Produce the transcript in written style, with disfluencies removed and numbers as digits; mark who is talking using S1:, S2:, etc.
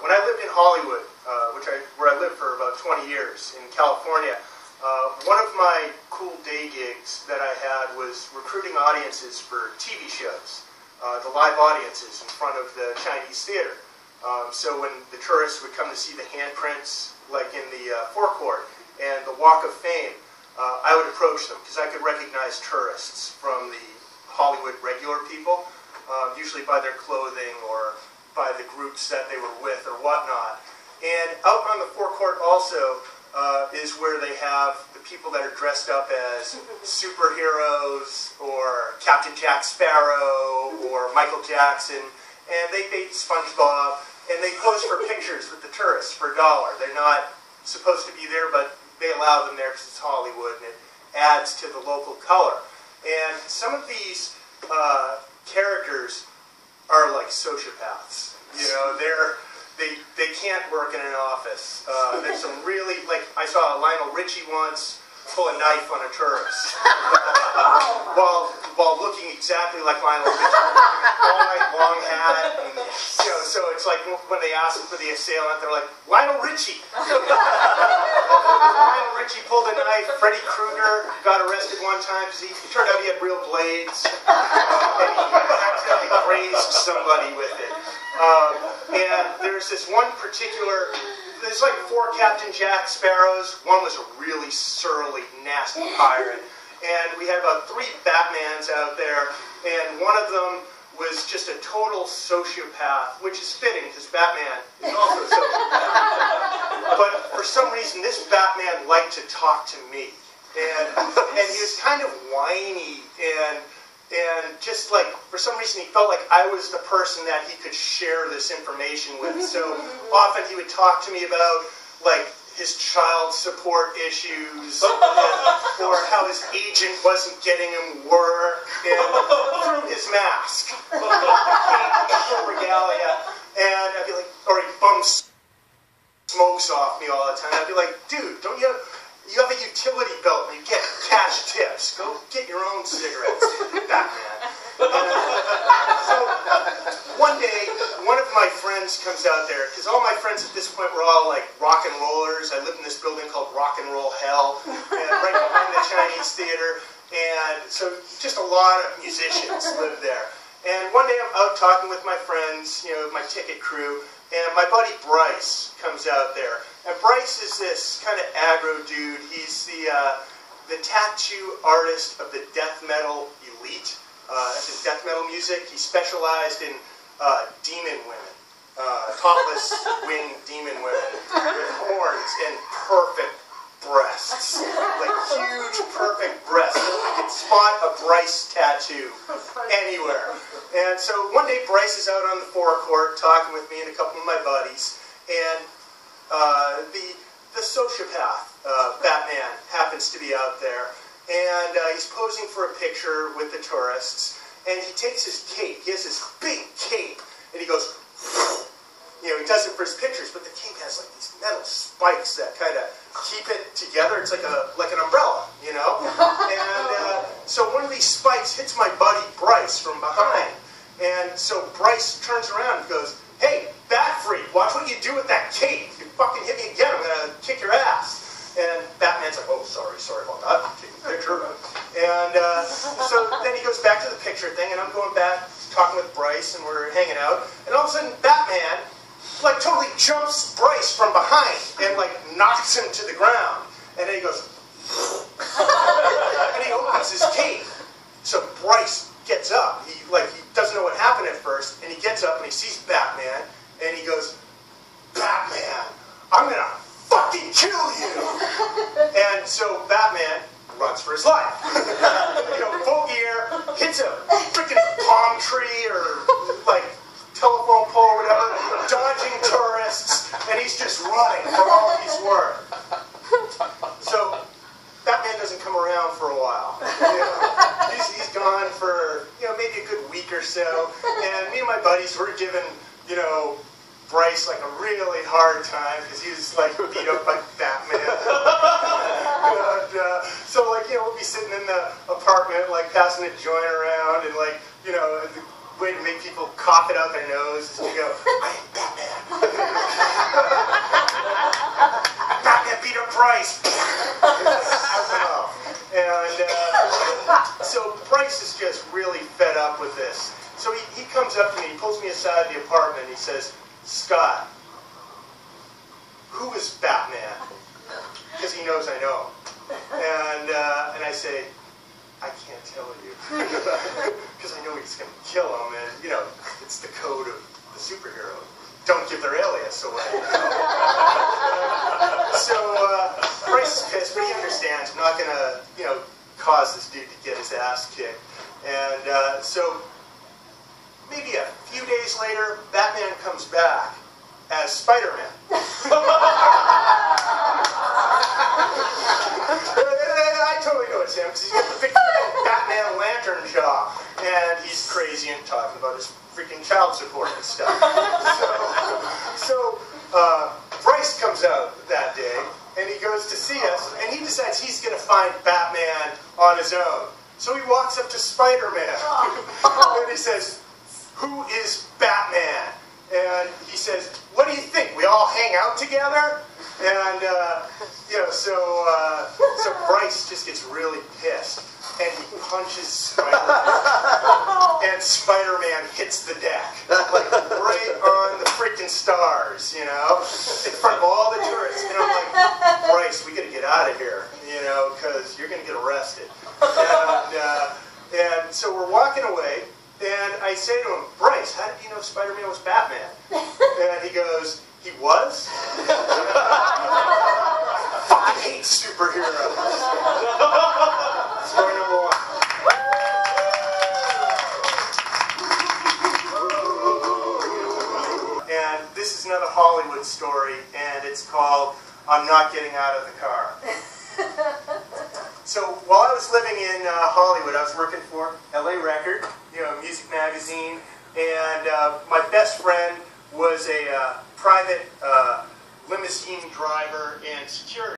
S1: when I lived in Hollywood, where I lived for about 20 years in California, one of my cool day gigs that I had was recruiting audiences for TV shows, the live audiences in front of the Chinese theater. So when the tourists would come to see the handprints, like in the forecourt and the Walk of Fame, I would approach them because I could recognize tourists from the Hollywood regular people, usually by their clothing or by the groups that they were with or whatnot. And out on the forecourt also is where they have the people that are dressed up as superheroes or Captain Jack Sparrow or Michael Jackson, and they bait SpongeBob, and they pose for pictures with the tourists for $1. They're not supposed to be there, but they allow them there because it's Hollywood, and it adds to the local color. And some of these characters are like sociopaths. You know, they can't work in an office. There's some really, like, I saw Lionel Richie once pull a knife on a tourist while looking exactly like Lionel Richie, long hat, and, you know, so it's like when they ask him for the assailant, they're like, Lionel Richie. Lionel Richie pulled a knife. Freddy Krueger got arrested one time because it turned out he had real blades, and he accidentally grazed somebody with it. And there's this one particular, there's like 4 Captain Jack Sparrows. One was a really surly, nasty pirate. And we had about 3 Batmans out there, and one of them was just a total sociopath, which is fitting because Batman is also a sociopath. But for some reason, this Batman liked to talk to me. And he was kind of whiny and just like, for some reason, he felt like I was the person that he could share this information with. So often he would talk to me about, like, his child support issues, or how his agent wasn't getting him work, and through his mask, full regalia, and I'd be like, or he bumps smokes off me all the time. I'd be like, dude, don't you have a utility belt and you get cash tips? Go get your own cigarettes, Batman. So one day, one of my friends comes out there, because all my friends at this point were all like rock and rollers. I lived in this building called Rock and Roll Hell, and right behind the Chinese theater, and so just a lot of musicians lived there. And one day I'm out talking with my friends, you know, my ticket crew, and my buddy Bryce comes out there. And Bryce is this kind of aggro dude. He's the tattoo artist of the death metal elite. That's his death metal music. He specialized in demon women, topless winged demon women with horns and perfect breasts, like huge, perfect breasts. You can spot a Bryce tattoo anywhere. And so one day Bryce is out on the forecourt talking with me and a couple of my buddies, and the sociopath Batman happens to be out there, and he's posing for a picture with the tourists, and he takes his cape. He has this big cape, and he goes, you know, he does it for his pictures, but the cape has like these metal spikes that kind of keep it together. It's like an umbrella, you know? And so one of these spikes hits my buddy Bryce from behind, and so Bryce turns around and goes, hey, Bat Freak, watch what you do with that cape. If you fucking hit me again, I'm going to kick your ass. And Batman's like, oh, sorry about that. I'm taking a picture. And so then he goes back to the picture thing, and I'm going back, talking with Bryce, and we're hanging out. And all of a sudden, Batman, like, totally jumps Bryce from behind and, like, knocks him to the ground. And then he goes, and he opens his cape. So Bryce gets up. He doesn't know what happened at first, and he gets up and he sees Batman, and he goes, Batman, I'm gonna fucking kill you! And so Batman runs for his life. You know, full gear, hits a freaking palm tree or like telephone pole or whatever, dodging tourists, and he's just running for all he's worth. So Batman doesn't come around for a while. You know, he's gone for, you know, maybe a good week or so, and me and my buddies were giving, you know, Bryce like a really hard time because he was like beat up by Batman. And, so like, you know, we'll be sitting in the apartment like passing a joint around, and like, you know, the way to make people cough it out their nose is to go, I am Batman. with this. So he comes up to me, he pulls me aside the apartment, and he says, Scott, who is Batman? Because he knows I know him. And I say, I can't tell you. Because I know he's going to kill him, and, you know, it's the code of the superhero. Don't give their alias away. So Bryce is pissed, but he understands. I'm not going to, you know, cause this dude to get his ass kicked. And so maybe a few days later, Batman comes back as Spider-Man. I totally know it's him because he's got the big Batman lantern jaw, and he's crazy and talking about his freaking child support and stuff. So Bryce comes out that day, and he goes to see us, and he decides he's going to find Batman on his own. So he walks up to Spider-Man, and he says, who is Batman? And he says, what do you think? We all hang out together? And, you know, so Bryce just gets really pissed, and he punches Spider-Man, and Spider-Man hits the deck, like right on the freaking stars, you know, in front of all the tourists. And I'm like, Bryce, we got to get out of here, you know, because you're going to get arrested. And so we're walking away, and I say to him, Bryce, how did you know Spider-Man was Batman? And he goes, he was? Fucking hate superheroes. Story number one. And this is another Hollywood story, and it's called I'm Not Getting Out of the Car. So while I was living in Hollywood, I was working for LA Record, you know, a music magazine, and my best friend was a private limousine driver and security.